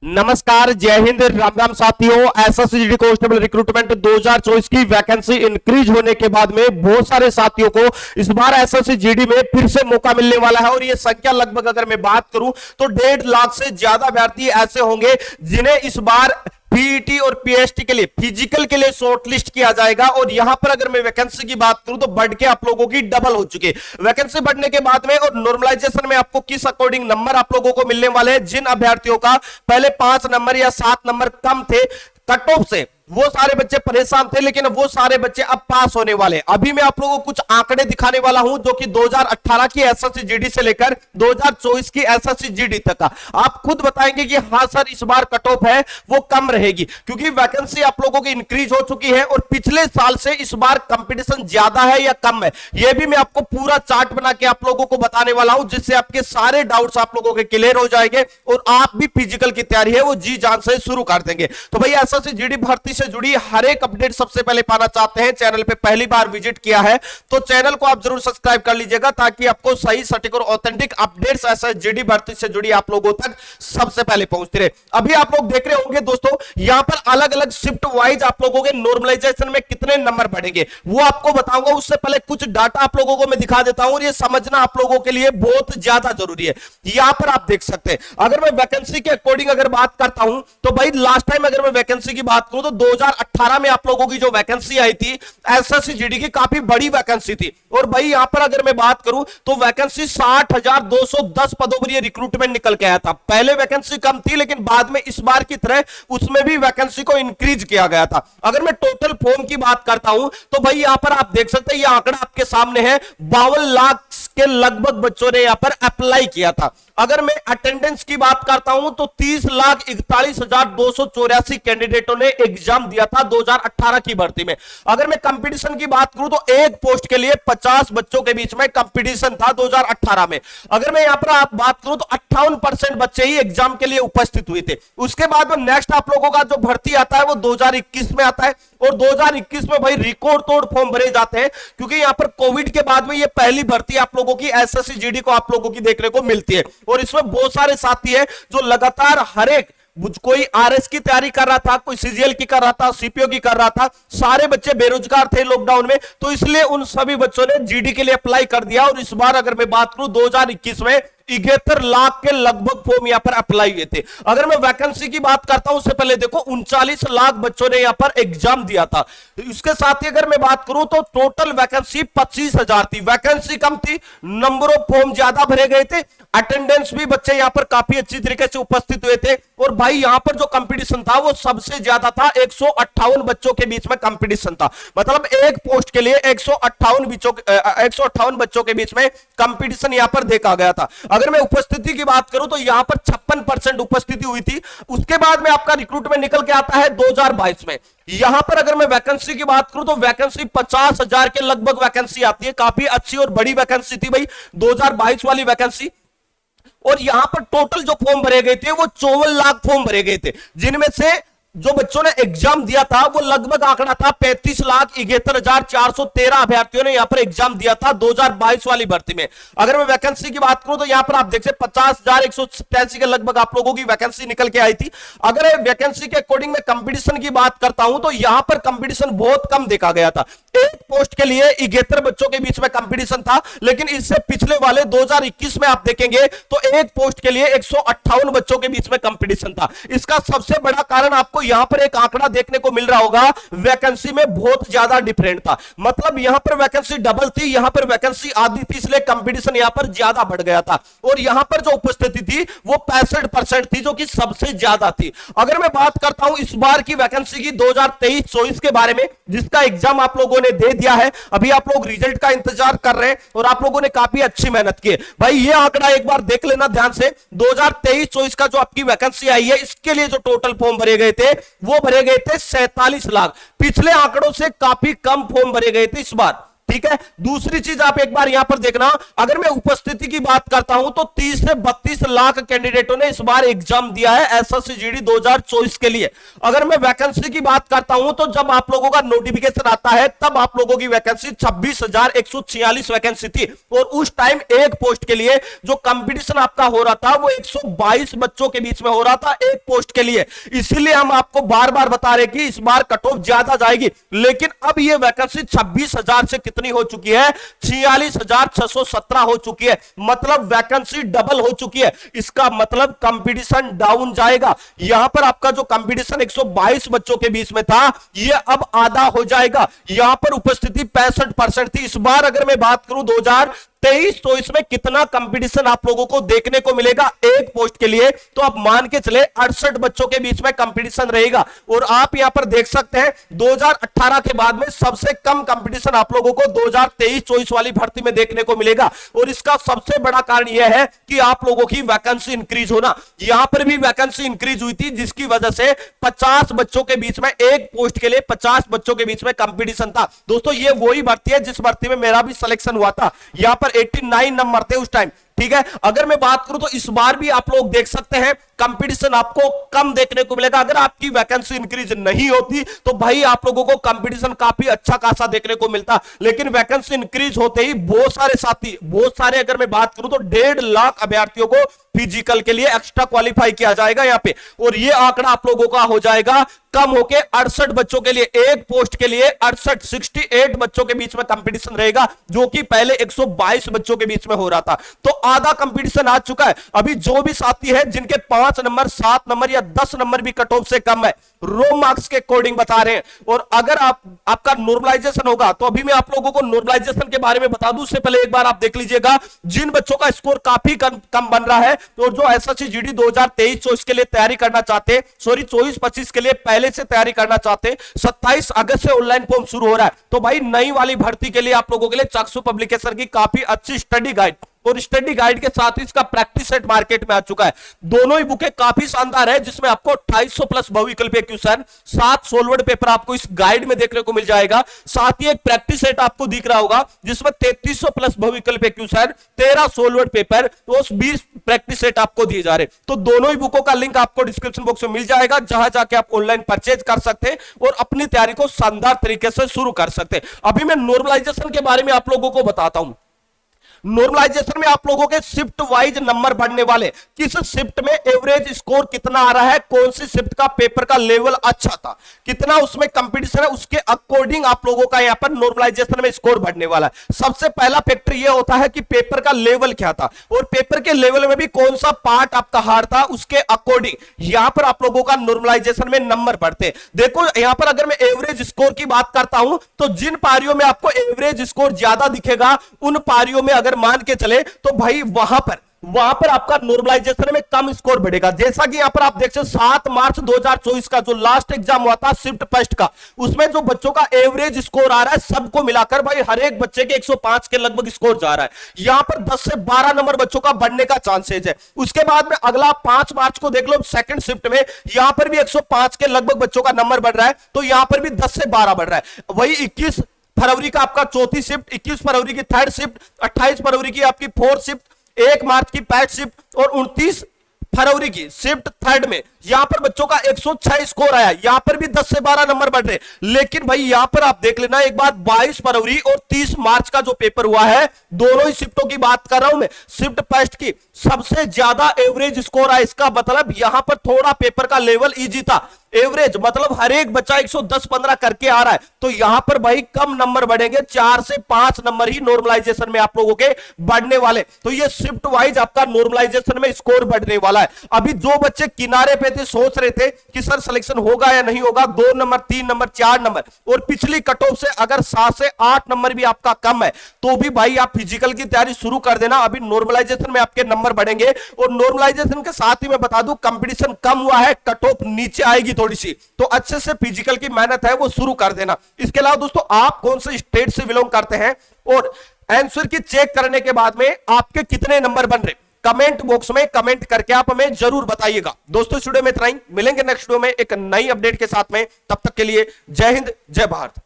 नमस्कार, जय हिंद, राम राम साथियों। एसएससी कांस्टेबल रिक्रूटमेंट 2024 की वैकेंसी इंक्रीज होने के बाद में बहुत सारे साथियों को इस बार एसएससी जीडी में फिर से मौका मिलने वाला है और ये संख्या लगभग अगर मैं बात करूं तो 1.5 लाख से ज्यादा अभ्यर्थी ऐसे होंगे जिन्हें इस बार पीईटी और पीएसटी के लिए फिजिकल के लिए शॉर्टलिस्ट किया जाएगा। और यहां पर अगर मैं वैकेंसी की बात करूं तो बढ़ के आप लोगों की डबल हो चुकी है। वैकेंसी बढ़ने के बाद में और नॉर्मलाइजेशन में आपको किस अकॉर्डिंग नंबर आप लोगों को मिलने वाले हैं, जिन अभ्यर्थियों का पहले 5 नंबर या 7 नंबर कम थे कट ऑफ से, वो सारे बच्चे परेशान थे, लेकिन वो सारे बच्चे अब पास होने वाले। अभी मैं आप लोगों को कुछ आंकड़े दिखाने वाला हूं जो कि 2018 की एसएससी जीडी से लेकर 2024 की एसएससी जीडी तक का। आप खुद बताएंगे कि हां सर इस बार कट ऑफ है वो कम रहेगी, क्योंकि वैकेंसी आप लोगों की इंक्रीज हो चुकी है और पिछले साल से इस बार कंपटीशन ज्यादा है या कम है, यह भी मैं आपको पूरा चार्ट बना के आप लोगों को बताने वाला हूं, जिससे आपके सारे डाउट्स आप लोगों के क्लियर हो जाएंगे और आप भी फिजिकल की तैयारी है वो जी जान से शुरू कर देंगे। तो भाई एसएससी जीडी भर्ती से जुड़ी हर एक अपडेट सबसे पहले पाना चाहते हैं, चैनल पे पहली बार विजिट किया है तो चैनल को आप जरूर सब्सक्राइब कर लीजिएगा, ताकि आपको सही सटीक और ऑथेंटिक अपडेट्स एसएससी जीडी भर्ती से जुड़ी आप लोगों तक सबसे पहले पहुंचते रहे। अभी आप लोग देख रहे होंगे दोस्तों, यहां पर अलग अलग शिफ्ट वाइज आप लोगों के नॉर्मलाइजेशन में कितने नंबर बढ़ेंगे वो आपको बताऊंगा। उससे पहले कुछ डाटा आप लोगों को मैं दिखा देता हूं और ये समझना आप लोगों के लिए बहुत ज्यादा जरूरी है। यहां पर आप देख सकते हैं, अगर मैं वैकेंसी के अकॉर्डिंग अगर बात करता हूं तो भाई लास्ट टाइम अगर मैं वैकेंसी की बात करूं तो 2018 में आप लोगों की जो वैकेंसी आई थी एसएससी जीडी की काफी बड़ी वैकेंसी थी। और भाई यहां पर अगर मैं बात करूं तो वैकेंसी 60,210 पदों पर ये रिक्रूटमेंट निकल के आया था। पहले वैकेंसी कम थी, लेकिन बाद में इस बार की तरह उसमें भी वैकेंसी को इंक्रीज किया गया था। अगर मैं टोटल फॉर्म की बात करता हूं तो भाई यहां पर आप देख सकते हैं, ये आंकड़ा आपके सामने है, 52 लाख के लगभग बच्चों ने यहां पर अप्लाई किया था। अगर मैं अटेंडेंस की बात करता हूं तो 30,41,284 कैंडिडेटों ने एग्जाम दिया था 2018 की भर्ती में। अगर मैं कंपटीशन की बात करूं तो एक पोस्ट के लिए 50 बच्चों के बीच में कंपटीशन था 2018 में। अगर मैं यहां पर आप बात करूं तो 58% बच्चे ही एग्जाम के लिए उपस्थित हुए थे। उसके बाद में नेक्स्ट आप लोगों का जो भर्ती आता है वो 2021 में आता है और 2021 में भाई रिकॉर्ड तोड़ फॉर्म भरे जाते हैं, क्योंकि यहां पर कोविड के बाद में ये पहली भर्ती आप लोगों की एसएससी जीडी को आप लोगों की देखने को मिलती है। और इसमें बहुत सारे साथी हैं जो लगातार हर एक, कोई आरएस की तैयारी कर रहा था, कोई सीजीएल की कर रहा था, सीपीओ की कर रहा था, सारे बच्चे बेरोजगार थे लॉकडाउन में, तो इसलिए उन सभी बच्चों ने जीडी के लिए अप्लाई कर दिया। और इस बार अगर मैं बात करूं 2021 में 71 लाख के लगभग फॉर्म यहां पर अप्लाई हुए थे। अगर मैं वैकेंसी की बात करता हूं उससे पहले देखो 39 लाख बच्चों ने यहां पर एग्जाम दिया था। इसके साथ ही अगर मैं बात करूं तो टोटल वैकेंसी 25,000 थी। वैकेंसी कम थी, नंबर ऑफ फॉर्म ज्यादा भरे गए थे, अटेंडेंस भी बच्चे यहां पर काफी अच्छी तरीके से उपस्थित हुए थे। और भाई यहां पर जो कंपटीशन था वो सबसे ज्यादा था, 158 बच्चों के बीच में कंपटीशन था। मतलब एक पोस्ट के लिए 158 बच्चों के बीच में कंपटीशन यहां पर देखा गया था। अगर मैं उपस्थिति की बात करूं तो यहां पर 56% उपस्थिति हुई थी। उसके बाद में आपका रिक्रूटमेंट निकल के आता है 2022 में। यहां पर अगर मैं वैकेंसी की बात करूं तो वैकेंसी 50,000 के लगभग वैकेंसी आती है, काफी अच्छी और बड़ी वैकेंसी थी भाई 2022 वाली वैकेंसी। और यहां पर टोटल जो फॉर्म भरे गए थे वो 54 लाख फॉर्म भरे गए थे, जिनमें से जो बच्चों ने एग्जाम दिया था वो लगभग आंकड़ा था 35,71,413 अभ्यर्थियों ने यहां पर एग्जाम दिया था 2022 वाली भर्ती में। अगर मैं वैकेंसी की बात करूं तो यहां पर आप देख सकते 50,187 के लगभग आप लोगों की वैकेंसी निकल के आई थी। अगर वैकेंसी के अकॉर्डिंग में कंपटीशन की बात करता हूं तो यहां पर कंपटीशन बहुत कम देखा गया था। एक पोस्ट के लिए 71 बच्चों के बीच में कंपटीशन था, लेकिन इससे पिछले वाले 2021 में आप देखेंगे तो एक पोस्ट के लिए 158 बच्चों के बीच में कंपटीशन था। इसका सबसे बड़ा कारण आपको यहां पर एक आंकड़ा देखने को मिल रहा होगा, वैकेंसी में बहुत ज्यादा डिफरेंट था। मतलब यहां पर वैकेंसी डबल थी, यहां पर वैकेंसी आधी थी, इसलिए कंपटीशन यहां पर ज्यादा बढ़ गया था। और यहां पर जो उपस्थिति थी वो 65% थी, जो कि सबसे ज्यादा थी। अगर मैं बात करता हूं इस बार की वैकेंसी की 2023-24 के बारे में, जिसका एग्जाम आप लोगों ने दे दिया है, अभी आप लोग रिजल्ट का इंतजार कर रहे हैं और आप लोगों ने काफी अच्छी मेहनत की है। भाई ये आंकड़ा एक बार देख लेना ध्यान से, 2023-24 का जो आपकी वैकेंसी आई है इसके लिए जो टोटल फॉर्म भरे गए थे वो भरे गए थे 47 लाख। पिछले आंकड़ों से काफी कम फॉर्म भरे गए थे इस बार, ठीक है। दूसरी चीज आप एक बार यहां पर देखना, अगर मैं उपस्थिति की बात करता हूं तो 30 से 32 लाख कैंडिडेटों ने इस बार एग्जाम दिया है एसएससी जीडी 2024 के लिए। अगर मैं वैकेंसी की बात करता हूं तो जब आप लोगों का नोटिफिकेशन आता है तब आप लोगों की वैकेंसी 26,146 वैकेंसी थी, और उस टाइम एक पोस्ट के लिए जो कंपटीशन आपका हो रहा था वो 122 बच्चों के बीच में हो रहा था एक पोस्ट के लिए। इसीलिए हम आपको बार बार बता रहे कि इस बार कट ऑफ ज्यादा जाएगी, लेकिन अब ये वैकेंसी 26,000 से कितनी हो चुकी है, 46,617 हो चुकी है। मतलब वैकेंसी डबल हो चुकी है। इसका मतलब कंपटीशन डाउन जाएगा। यहां पर आपका जो कंपटीशन 122 बच्चों के बीच में था ये अब आधा हो जाएगा। यहां पर उपस्थिति 65% थी। इस बार अगर मैं बात करूं 2023, तो इसमें कितना कंपटीशन आप लोगों को देखने को मिलेगा एक पोस्ट के लिए, तो आप मान के चले 68 बच्चों के बीच में कंपटीशन रहेगा। और आप यहां पर देख सकते हैं 2018 के बाद में सबसे कम कंपटीशन आप लोगों को 2023-24 वाली भर्ती में देखने को मिलेगा। और इसका सबसे बड़ा कारण यह है कि आप लोगों की वैकेंसी इंक्रीज होना। यहां पर भी वैकेंसी इंक्रीज हुई थी जिसकी वजह से 50 बच्चों के बीच में एक पोस्ट के लिए 50 बच्चों के बीच में कंपटीशन था। दोस्तों ये वही भर्ती है जिस भर्ती में मेरा भी सिलेक्शन हुआ था। यहां पर 89 नंबर थे उस टाइम, ठीक है। अगर मैं बात करूं तो इस बार भी आप लोग देख सकते हैं कंपटीशन आपको कम देखने को मिलेगा। अगर आपकी वैकेंसी इंक्रीज नहीं होती तो भाई आप लोगों को कंपटीशन काफी अच्छा खासा देखने को मिलता, लेकिन वैकेंसी इंक्रीज होते ही बहुत सारे साथी, बहुत सारे, अगर मैं बात करूं तो 1.5 लाख अभ्यर्थियों को फिजिकल के लिए एक्स्ट्रा क्वालिफाई किया जाएगा यहां पे, और ये आंकड़ा आप लोगों का हो जाएगा कम होके 68 बच्चों के लिए, एक पोस्ट के लिए 68 बच्चों के बीच में कंपटीशन रहेगा, जो कि पहले 122 बच्चों के बीच में हो रहा था। तो आधा कंपटीशन आ चुका है। अभी जो भी साथी है जिनके 5 नंबर, 7 नंबर या 10 नंबर भी कट ऑफ से कम है, रो मार्क्स के अकॉर्डिंग बता रहे हैं। और अगर आपका नॉर्मलाइजेशन होगा तो अभी मैं आप लोगों को नॉर्मलाइजेशन के बारे में बता दूं, उससे पहले एक बार आप देख लीजिएगा जिन बच्चों का स्कोर काफी कम बन रहा है और जो एसएससी जीडी 2023-24 के लिए तैयारी करना चाहते, सॉरी 24-25 के लिए पहले से तैयारी करना चाहते, 27 अगस्त से ऑनलाइन फॉर्म शुरू हो रहा है। तो भाई नई वाली भर्ती के लिए आप लोगों के लिए चाक्षु पब्लिकेशन की काफी अच्छी स्टडी गाइड, और स्टडी गाइड के साथ ही इसका प्रैक्टिस सेट मार्केट में आ चुका है। दोनों ही बुकें काफी शानदार है, जिसमें आपको 250 प्लस बहुविकल्पीय क्वेश्चन, 7 सोलवर्ड पेपर आपको इस गाइड में देखने को मिल जाएगा। साथ ही एक प्रैक्टिस सेट आपको दिख रहा होगा जिसमें 3300 प्लस बहुविकल्पीय क्वेश्चन, 13 सोलवर्ड पेपर, तो 20 प्रैक्टिस सेट आपको दिए जा रहे। तो दोनों ही बुकों का लिंक आपको डिस्क्रिप्शन बॉक्स में मिल जाएगा, जहां जाके आप ऑनलाइन परचेज कर सकते हैं और अपनी तैयारी को शानदार तरीके से शुरू कर सकते हैं। अभी मैं नॉर्मलाइजेशन के बारे में आप लोगों को बताता हूं। नॉर्मलाइजेशन में आप लोगों के शिफ्ट वाइज नंबर बढ़ने वाले, किस शिफ्ट में एवरेज स्कोर कितना आ रहा है, कौन सी शिफ्ट का पेपर का लेवल अच्छा था, कितना उसमें कंपटीशन है, उसके अकॉर्डिंग आप लोगों का यहां पर नॉर्मलाइजेशन में स्कोर बढ़ने वाला है। सबसे पहला फैक्टर यह होता है कि पेपर का लेवल क्या था, और पेपर के लेवल में भी कौन सा पार्ट आपका हार्ड था, उसके अकॉर्डिंग यहां पर आप लोगों का नॉर्मलाइजेशन में नंबर बढ़ते। देखो यहां पर अगर मैं एवरेज स्कोर की बात करता हूं तो जिन पारियों में आपको एवरेज स्कोर ज्यादा दिखेगा उन पारियों में अगर मान के चले तो भाई वहां पर आपका नॉर्मलाइजेशन में कम स्कोर बढ़ेगा। जैसा कि यहां पर आप देख सकते 7 मार्च 2024 का जो लास्ट एग्जाम हुआ था शिफ्ट फर्स्ट का, उसमें जो बच्चों का एवरेज स्कोर आ रहा है सबको मिलाकर भाई हर एक बच्चे के 105 के लगभग स्कोर जा रहा है। यहां पर 10 से 12 नंबर बच्चों का बढ़ने का चांसेज है। उसके बाद में अगला 5 मार्च को देख लो सेकंड शिफ्ट में, यहां पर भी 105 के लगभग बच्चों का नंबर बढ़ रहा है, तो यहां पर भी 10 से 12 बढ़ रहा है। वही 21 फरवरी का आपका चौथी शिफ्ट, 21 फरवरी की थर्ड शिफ्ट, 28 फरवरी की आपकी फोर्थ शिफ्ट, 1 मार्च की पैट शिफ्ट और 29 फरवरी की शिफ्ट थर्ड में यहां पर बच्चों का 106 स्कोर आया। यहां पर भी 10 से 12 नंबर बढ़ रहे। लेकिन भाई यहां पर आप देख लेना एक बात, 22 फरवरी और 30 मार्च का जो पेपर हुआ है, दोनों ही शिफ्टों की बात कर रहा हूं मैं, शिफ्ट फर्स्ट की सबसे ज्यादा एवरेज स्कोर आया। इसका मतलब यहां पर थोड़ा पेपर का लेवल इजी था। एवरेज मतलब हर एक बच्चा 110-15 करके आ रहा है, तो यहां पर भाई कम नंबर बढ़ेंगे, 4 से 5 नंबर ही नॉर्मलाइजेशन में आप लोगों के बढ़ने वाले। तो ये शिफ्ट वाइज आपका नॉर्मलाइजेशन में स्कोर बढ़ने वाला है। अभी जो बच्चे किनारे पे थे, सोच रहे थे कि सर सिलेक्शन होगा या नहीं होगा, 2 नंबर 3 नंबर 4 नंबर, और पिछली कट ऑफ से अगर 7 से 8 नंबर भी आपका कम है तो भी भाई आप फिजिकल की तैयारी शुरू कर देना। अभी नॉर्मलाइजेशन में आपके नंबर बढ़ेंगे, और नॉर्मलाइजेशन के साथ ही मैं बता दूं कंपटीशन कम हुआ है, कट ऑफ नीचे आएगी थोड़ी सी, तो अच्छे से फिजिकल की मेहनत है वो शुरू कर देना। इसके अलावा दोस्तों आप कौन से स्टेट से बिलोंग करते हैं और आंसर की चेक करने के बाद में आपके कितने नंबर बन रहे, कमेंट बॉक्स में कमेंट करके आप हमें जरूर बताइएगा। दोस्तों इस वीडियो में इतना ही, मिलेंगे नेक्स्ट वीडियो में एक नई अपडेट के साथ में, तब तक के लिए जय हिंद जय भारत।